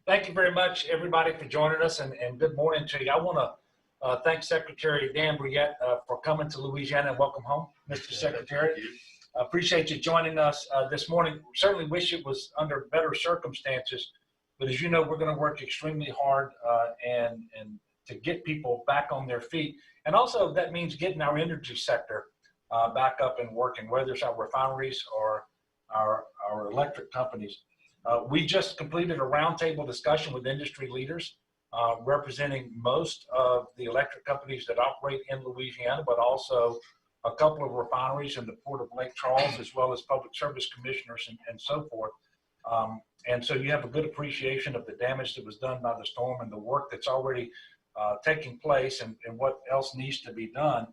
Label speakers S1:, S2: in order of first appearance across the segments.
S1: Thank you very much, everybody, for joining us, and good morning to you. I want to thank Secretary Dan Brouillette for coming to Louisiana, and welcome home, Mr. Secretary. I appreciate you joining us this morning. Certainly wish it was under better circumstances, but as you know, we're going to work extremely hard and to get people back on their feet. And also that means getting our energy sector back up and working, whether it's our refineries or our electric companies. We just completed a roundtable discussion with industry leaders representing most of the electric companies that operate in Louisiana, but also a couple of refineries in the Port of Lake Charles, as well as public service commissioners and so forth. And so you have a good appreciation of the damage that was done by the storm and the work that's already taking place and what else needs to be done.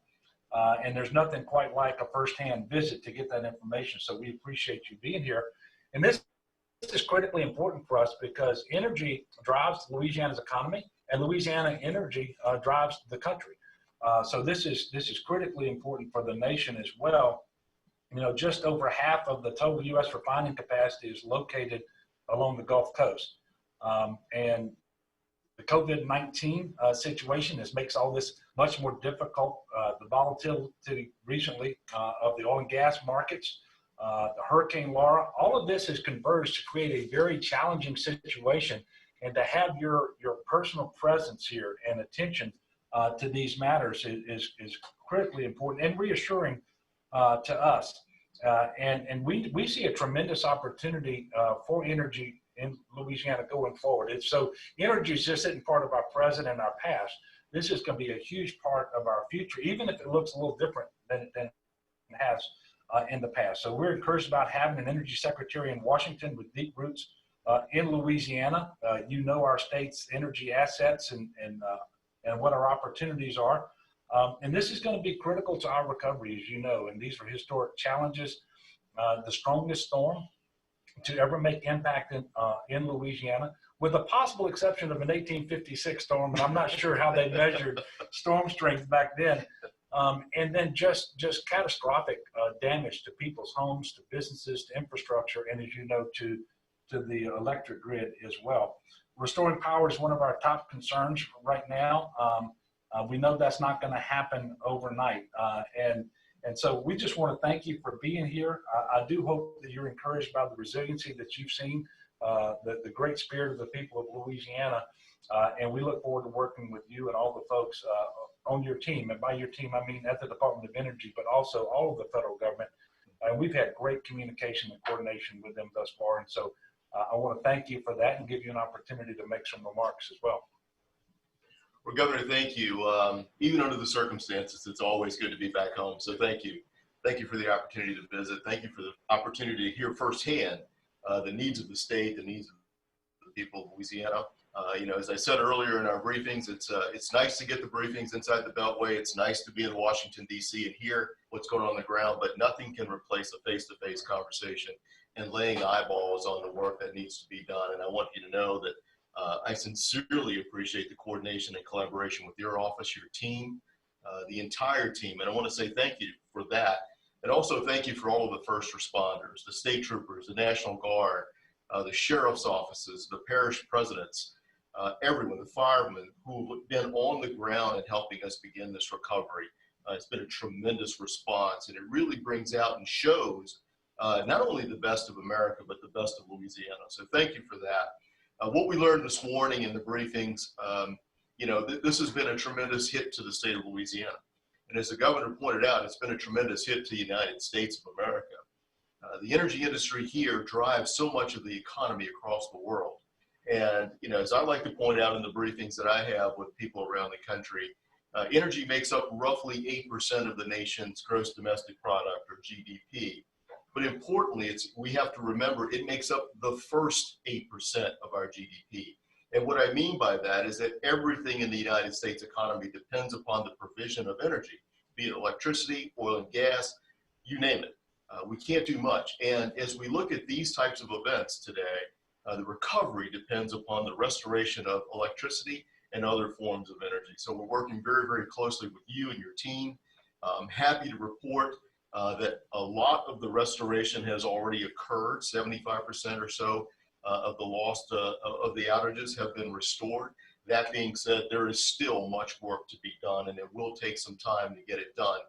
S1: And there's nothing quite like a firsthand visit to get that information. So we appreciate you being here. And this is critically important for us because energy drives Louisiana's economy, and Louisiana energy drives the country. So this is critically important for the nation as well. You know, just over half of the total U.S. refining capacity is located along the Gulf Coast. And the COVID-19 situation makes all this much more difficult. The volatility recently of the oil and gas markets, the Hurricane Laura, all of this has converged to create a very challenging situation. And to have your personal presence here and attention to these matters is critically important and reassuring to us. And we see a tremendous opportunity for energy in Louisiana going forward. So energy just isn't part of our present and our past. This is going to be a huge part of our future, even if it looks a little different than it has in the past. So we're encouraged about having an energy secretary in Washington with deep roots in Louisiana. You know our state's energy assets and what our opportunities are. And this is going to be critical to our recovery, as you know, and these are historic challenges. The strongest storm to ever make impact in Louisiana, with the possible exception of an 1856 storm, and I'm not sure how they measured storm strength back then. And then just catastrophic damage to people's homes, to businesses, to infrastructure, and as you know, to the electric grid as well. Restoring power is one of our top concerns right now. We know that's not going to happen overnight. And so we just want to thank you for being here. I do hope that you're encouraged by the resiliency that you've seen, the great spirit of the people of Louisiana. And we look forward to working with you and all the folks on your team. And by your team, I mean at the Department of Energy, but also all of the federal government. And we've had great communication and coordination with them thus far. And so I want to thank you for that and give you an opportunity to make some remarks as well.
S2: Well, Governor, thank you. Even under the circumstances, it's always good to be back home. So thank you. Thank you for the opportunity to visit. Thank you for the opportunity to hear firsthand the needs of the state, the needs of the people of Louisiana. You know, as I said earlier in our briefings, it's nice to get the briefings inside the Beltway. It's nice to be in Washington, D.C. and hear what's going on the ground, but nothing can replace a face-to-face conversation and laying eyeballs on the work that needs to be done. And I want you to know that I sincerely appreciate the coordination and collaboration with your office, your team, the entire team. And I want to say thank you for that. And also thank you for all of the first responders, the state troopers, the National Guard, the sheriff's offices, the parish presidents, everyone, the firemen who have been on the ground and helping us begin this recovery. It's been a tremendous response, and it really brings out and shows not only the best of America, but the best of Louisiana. So thank you for that. What we learned this morning in the briefings, you know, this has been a tremendous hit to the state of Louisiana. And as the governor pointed out, it's been a tremendous hit to the United States of America. The energy industry here drives so much of the economy across the world. And, you know, as I like to point out in the briefings that I have with people around the country, energy makes up roughly 8% of the nation's gross domestic product, or GDP. But importantly, we have to remember it makes up the first 8% of our GDP. And what I mean by that is that everything in the United States economy depends upon the provision of energy, be it electricity, oil and gas, you name it. We can't do much. And as we look at these types of events today, the recovery depends upon the restoration of electricity and other forms of energy. So we're working very, very closely with you and your team. I'm happy to report that a lot of the restoration has already occurred, 75% or so of the lost of the outages have been restored. That being said, there is still much work to be done, and it will take some time to get it done.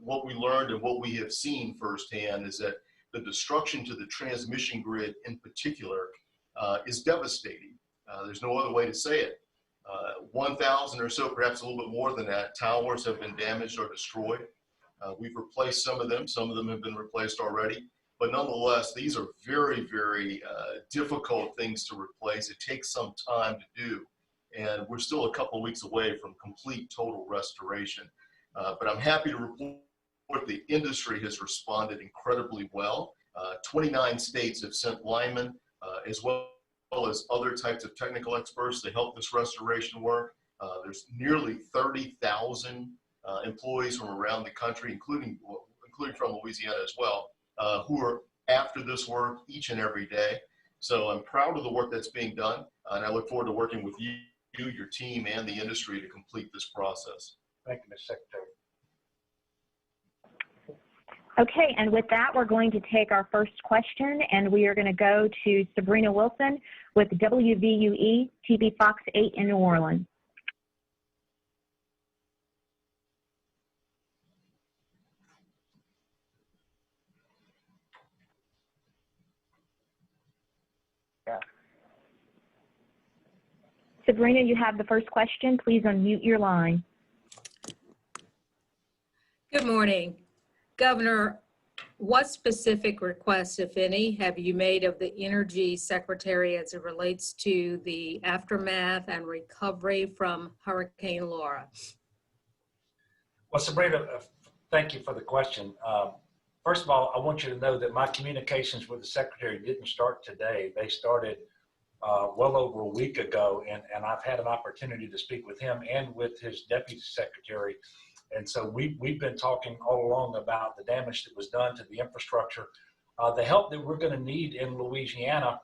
S2: What we learned and what we have seen firsthand is that the destruction to the transmission grid in particular is devastating. There's no other way to say it. 1,000 or so, perhaps a little bit more than that, towers have been damaged or destroyed. We've replaced some of them have been replaced already, but nonetheless, these are very, very difficult things to replace. It takes some time to do, and we're still a couple of weeks away from complete total restoration. But I'm happy to report the industry has responded incredibly well. 29 states have sent linemen as well as other types of technical experts to help this restoration work. There's nearly 30,000 employees from around the country, including from Louisiana as well, who are after this work each and every day. So I'm proud of the work that's being done, and I look forward to working with you, your team, and the industry to complete this process.
S1: Thank you, Ms. Secretary.
S3: Okay, and with that, we're going to take our first question, and we are going to go to Sabrina Wilson with WVUE TV Fox 8 in New Orleans. Sabrina, you have the first question. Please unmute your line.
S4: Good morning. Governor, what specific requests, if any, have you made of the Energy Secretary as it relates to the aftermath and recovery from Hurricane Laura?
S1: Well, Sabrina, thank you for the question. First of all, I want you to know that my communications with the Secretary didn't start today. They started well over a week ago, and I've had an opportunity to speak with him and with his Deputy Secretary. And so we've been talking all along about the damage that was done to the infrastructure, the help that we're going to need in Louisiana,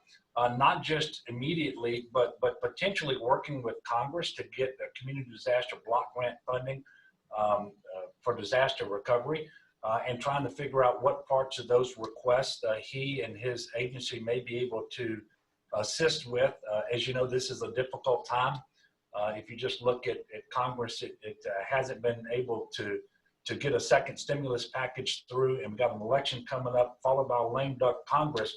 S1: not just immediately, but potentially working with Congress to get a community disaster block grant funding for disaster recovery, and trying to figure out what parts of those requests he and his agency may be able to assist with. As you know, this is a difficult time. If you just look at Congress, it hasn't been able to get a second stimulus package through, and we've got an election coming up, followed by a lame duck Congress.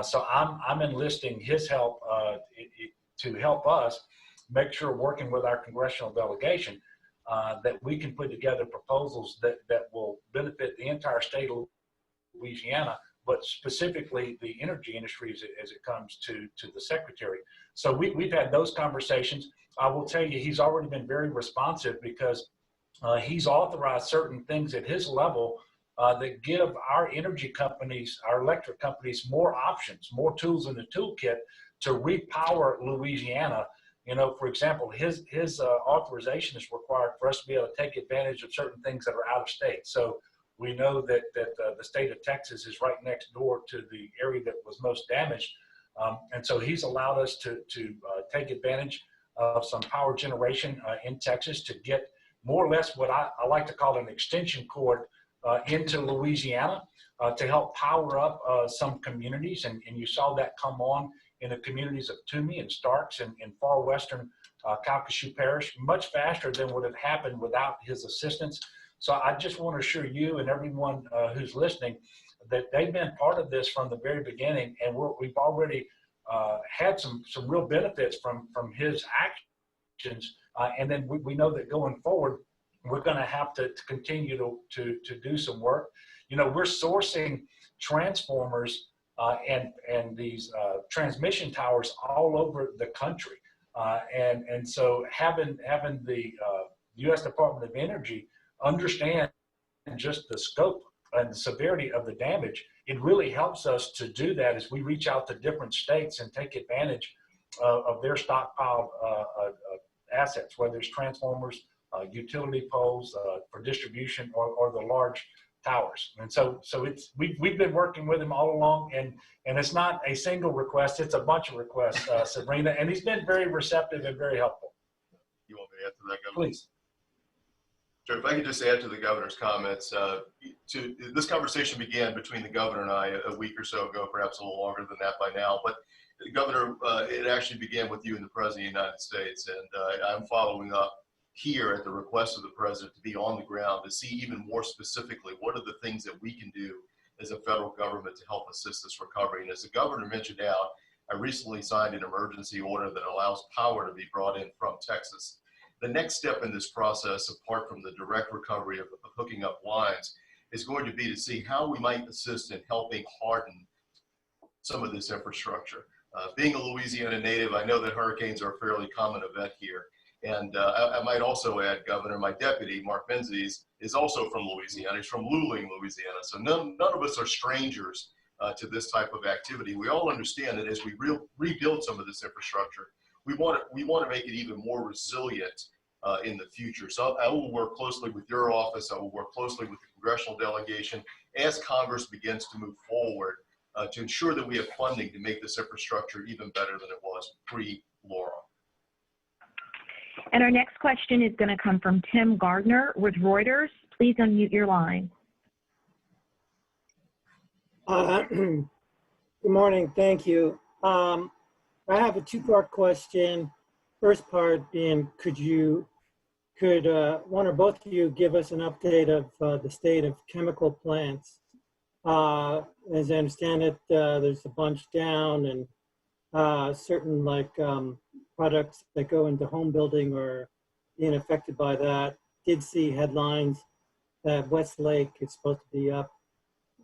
S1: So I'm enlisting his help to help us make sure, working with our congressional delegation, that we can put together proposals that will benefit the entire state of Louisiana, but specifically the energy industry as it comes to the Secretary. So we've had those conversations. I will tell you, he's already been very responsive because he's authorized certain things at his level that give our energy companies, our electric companies, more options, more tools in the toolkit to repower Louisiana. You know, for example, his authorization is required for us to be able to take advantage of certain things that are out of state. So we know that the state of Texas is right next door to the area that was most damaged. And so he's allowed us to take advantage of some power generation in Texas to get more or less what I like to call an extension cord into Louisiana to help power up some communities. And you saw that come on in the communities of Toomey and Starks and in far western Calcasieu Parish much faster than would have happened without his assistance. So I just want to assure you and everyone who's listening that they've been part of this from the very beginning, and we've already had some real benefits from his actions. And then we know that going forward, we're going to have to continue to do some work. You know, we're sourcing transformers and these transmission towers all over the country. And so having the U.S. Department of Energy understand just the scope and the severity of the damage, it really helps us to do that as we reach out to different states and take advantage of their stockpiled assets, whether it's transformers, utility poles for distribution, or the large towers. And so we've been working with him all along, and it's not a single request, it's a bunch of requests, Sabrina, and he's been very receptive and very helpful.
S2: You want me to answer that, Governor?
S1: Please.
S2: Sure, if I could just add to the governor's comments, this conversation began between the governor and I a week or so ago, perhaps a little longer than that by now, but Governor, it actually began with you and the President of the United States, and I'm following up here at the request of the President to be on the ground to see even more specifically what are the things that we can do as a federal government to help assist this recovery. And as the governor mentioned out, I recently signed an emergency order that allows power to be brought in from Texas. The next step in this process, apart from the direct recovery of hooking up lines, is going to be to see how we might assist in helping harden some of this infrastructure. Being a Louisiana native, I know that hurricanes are a fairly common event here. And I might also add, Governor, my deputy, Mark Menzies, is also from Louisiana. He's from Luling, Louisiana. So none of us are strangers to this type of activity. We all understand that as we rebuild some of this infrastructure, we want to make it even more resilient in the future. So I will work closely with your office. I will work closely with the congressional delegation as Congress begins to move forward to ensure that we have funding to make this infrastructure even better than it was pre-Laura.
S3: And our next question is going to come from Tim Gardner with Reuters. Please unmute your line.
S5: Good morning. Thank you. I have a two-part question. First part being, could one or both of you give us an update of the state of chemical plants? As I understand it, there's a bunch down, and certain products that go into home building are being affected by that. Did see headlines that Westlake is supposed to be up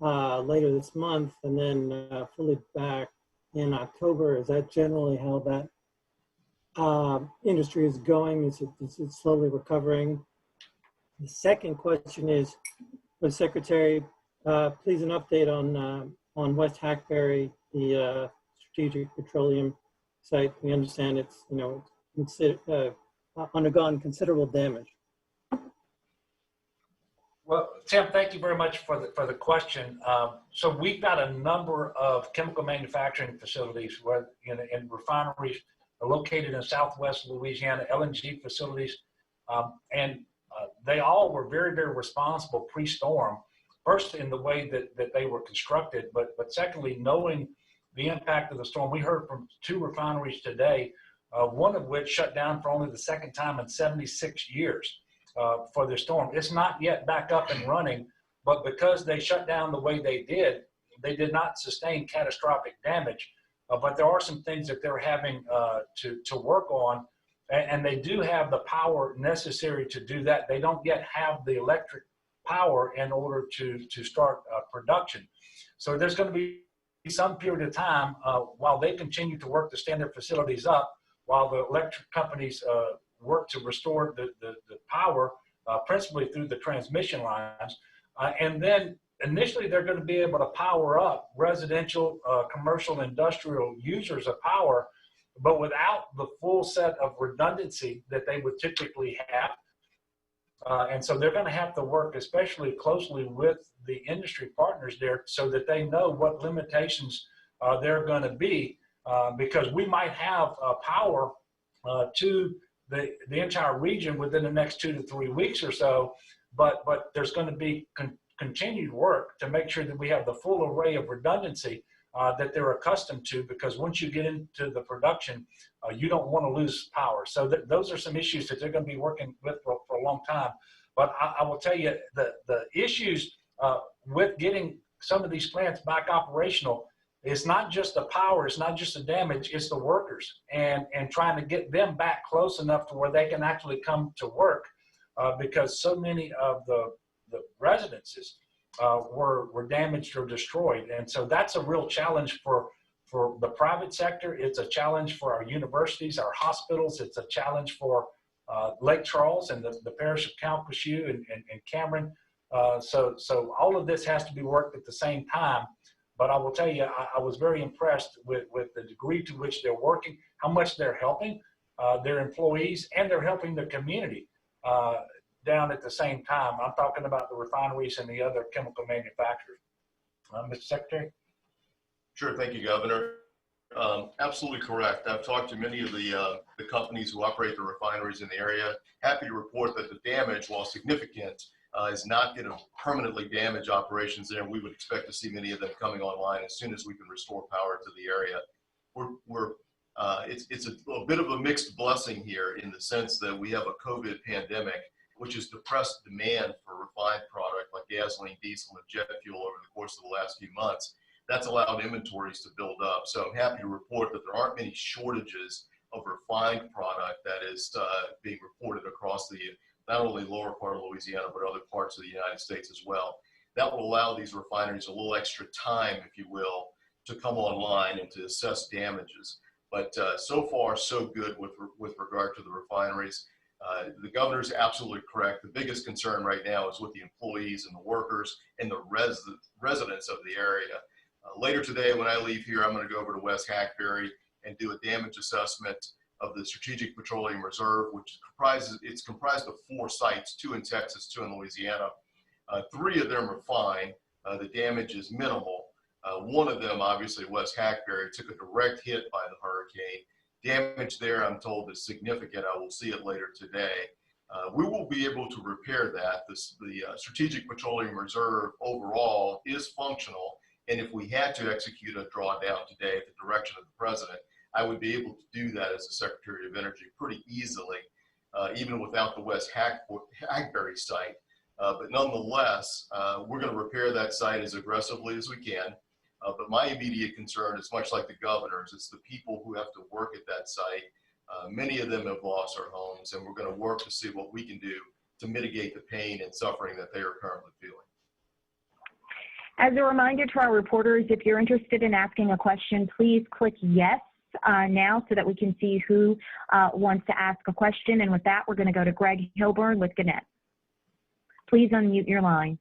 S5: later this month and then fully back in October. Is that generally how that industry is going? Is it slowly recovering? The second question is, for the Secretary, please an update on West Hackberry, the strategic petroleum site. We understand it's undergone considerable damage.
S1: Well, Tim, thank you very much for the question. So we've got a number of chemical manufacturing facilities and refineries located in Southwest Louisiana, LNG facilities, and they all were very, very responsible pre-storm. First, in the way that they were constructed, but secondly, knowing the impact of the storm. We heard from 2 refineries today, one of which shut down for only the second time in 76 years for the storm. It's not yet back up and running, but because they shut down the way they did not sustain catastrophic damage. But there are some things that they're having to work on, and they do have the power necessary to do that. They don't yet have the electric power in order to start production. So there's going to be some period of time while they continue to work to stand their facilities up, while the electric companies work to restore the power, principally through the transmission lines. And then initially they're going to be able to power up residential, commercial, industrial users of power, but without the full set of redundancy that they would typically have. And so they're going to have to work especially closely with the industry partners there so that they know what limitations they're going to be, because we might have power to the entire region within the next 2 to 3 weeks or so, but there's going to be continued work to make sure that we have the full array of redundancy that they're accustomed to, because once you get into the production, you don't want to lose power. So those are some issues that they're going to be working with for a long time. But I will tell you the issues with getting some of these plants back operational, it's not just the power, it's not just the damage, it's the workers, and trying to get them back close enough to where they can actually come to work, because so many of the residences were damaged or destroyed. And so that's a real challenge for the private sector. It's a challenge for our universities, our hospitals. It's a challenge for Lake Charles and the parish of Calcasieu and Cameron. So all of this has to be worked at the same time. But I will tell you, I was very impressed with the degree to which they're working, how much they're helping their employees, and they're helping the community down at the same time. I'm talking about the refineries and the other chemical manufacturers. Mr. Secretary?
S2: Sure, thank you, Governor. Absolutely correct. I've talked to many of the companies who operate the refineries in the area. Happy to report that the damage, while significant, is not going to permanently damage operations there. We would expect to see many of them coming online as soon as we can restore power to the area. It's a bit of a mixed blessing here in the sense that we have a COVID pandemic, which has depressed demand for refined product like gasoline, diesel, and jet fuel over the course of the last few months. That's allowed inventories to build up. So I'm happy to report that there aren't many shortages of refined product that is being reported across the not only lower part of Louisiana, but other parts of the United States as well. That will allow these refineries a little extra time, if you will, to come online and to assess damages. But so far, so good with regard to the refineries. The governor's absolutely correct. The biggest concern right now is with the employees and the workers and the residents of the area. Later today, when I leave here, I'm going to go over to West Hackberry and do a damage assessment of the Strategic Petroleum Reserve, which it's comprised of 4 sites, 2 in Texas, 2 in Louisiana. 3 of them are fine. The damage is minimal. One of them, obviously West Hackberry, took a direct hit by the hurricane. Damage there, I'm told, is significant. I will see it later today. We will be able to repair that. The Strategic Petroleum Reserve overall is functional. And if we had to execute a drawdown today at the direction of the president, I would be able to do that as the Secretary of Energy pretty easily, even without the West Hackberry site. But nonetheless, we're going to repair that site as aggressively as we can. But my immediate concern is much like the governor's. It's the people who have to work at that site. Many of them have lost their homes, and we're going to work to see what we can do to mitigate the pain and suffering that they are currently feeling.
S3: As a reminder to our reporters, if you're interested in asking a question, please click yes now so that we can see who wants to ask a question. And with that, we're going to go to Greg Hilburn with Gannett. Please unmute your line.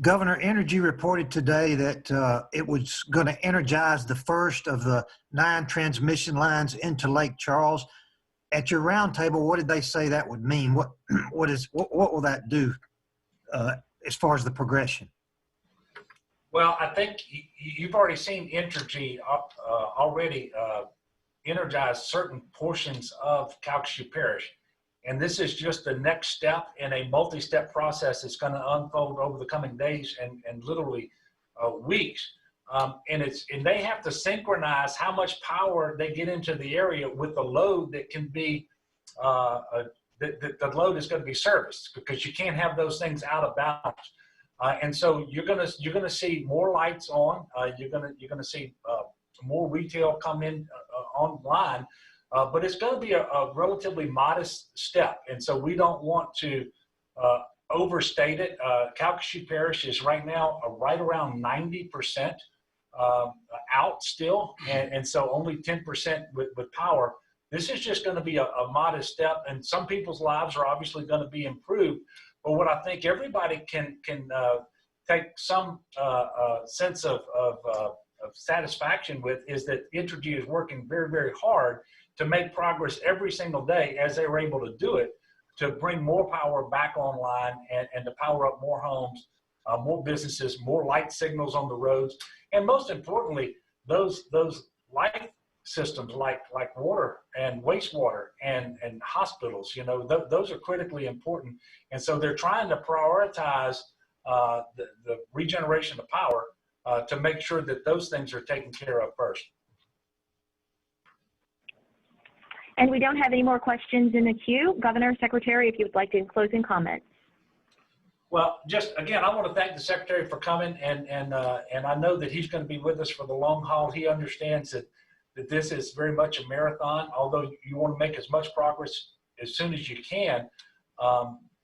S6: Governor, Energy reported today that it was going to energize the first of the 9 transmission lines into Lake Charles. At your roundtable, what did they say that would mean? What will that do as far as the progression?
S1: Well, I think you've already seen Energy already energize certain portions of Calcasieu Parish. And this is just the next step in a multi-step process that's going to unfold over the coming days and literally weeks. And they have to synchronize how much power they get into the area with the load that can be, the load is going to be serviced, because you can't have those things out of balance. And so you're gonna see more lights on. You're gonna see more retail come in online. But it's going to be a relatively modest step, and so we don't want to overstate it. Calcasieu Parish is right now right around 90% out still, and so only 10% with power. This is just going to be a modest step, and some people's lives are obviously going to be improved. But what I think everybody can take some sense of satisfaction with is that Energy is working very, very hard to make progress every single day as they were able to do it, to bring more power back online and to power up more homes, more businesses, more light signals on the roads, and most importantly, those light systems like water and wastewater and hospitals. You know, those are critically important, and so they're trying to prioritize the regeneration of power to make sure that those things are taken care of first.
S3: And we don't have any more questions in the queue. Governor, Secretary, if you would like to closing comments.
S1: Well, just again, I want to thank the Secretary for coming, and I know that he's going to be with us for the long haul. He understands that this is very much a marathon. Although you want to make as much progress as soon as you can,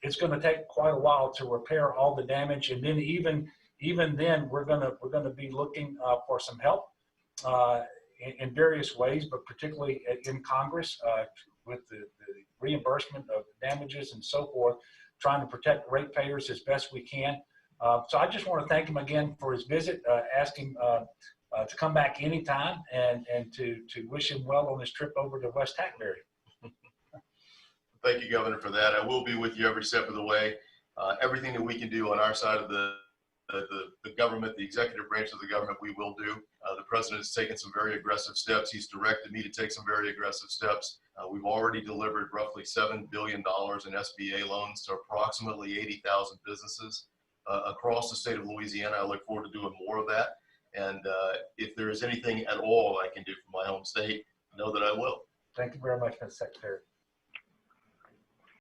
S1: it's going to take quite a while to repair all the damage, and then even then, we're going to be looking for some help in various ways, but particularly in Congress with the reimbursement of damages and so forth, trying to protect ratepayers as best we can. So I just want to thank him again for his visit, ask him to come back anytime, and to wish him well on his trip over to West Hackberry.
S2: Thank you, Governor, for that. I will be with you every step of the way. Everything that we can do on our side of the the government, the executive branch of the government, we will do. The president has taken some very aggressive steps. He's directed me to take some very aggressive steps. We've already delivered roughly $7 billion in SBA loans to approximately 80,000 businesses across the state of Louisiana. I look forward to doing more of that. And if there is anything at all I can do for my home state, know that I will.
S1: Thank you very much, Mr. Secretary.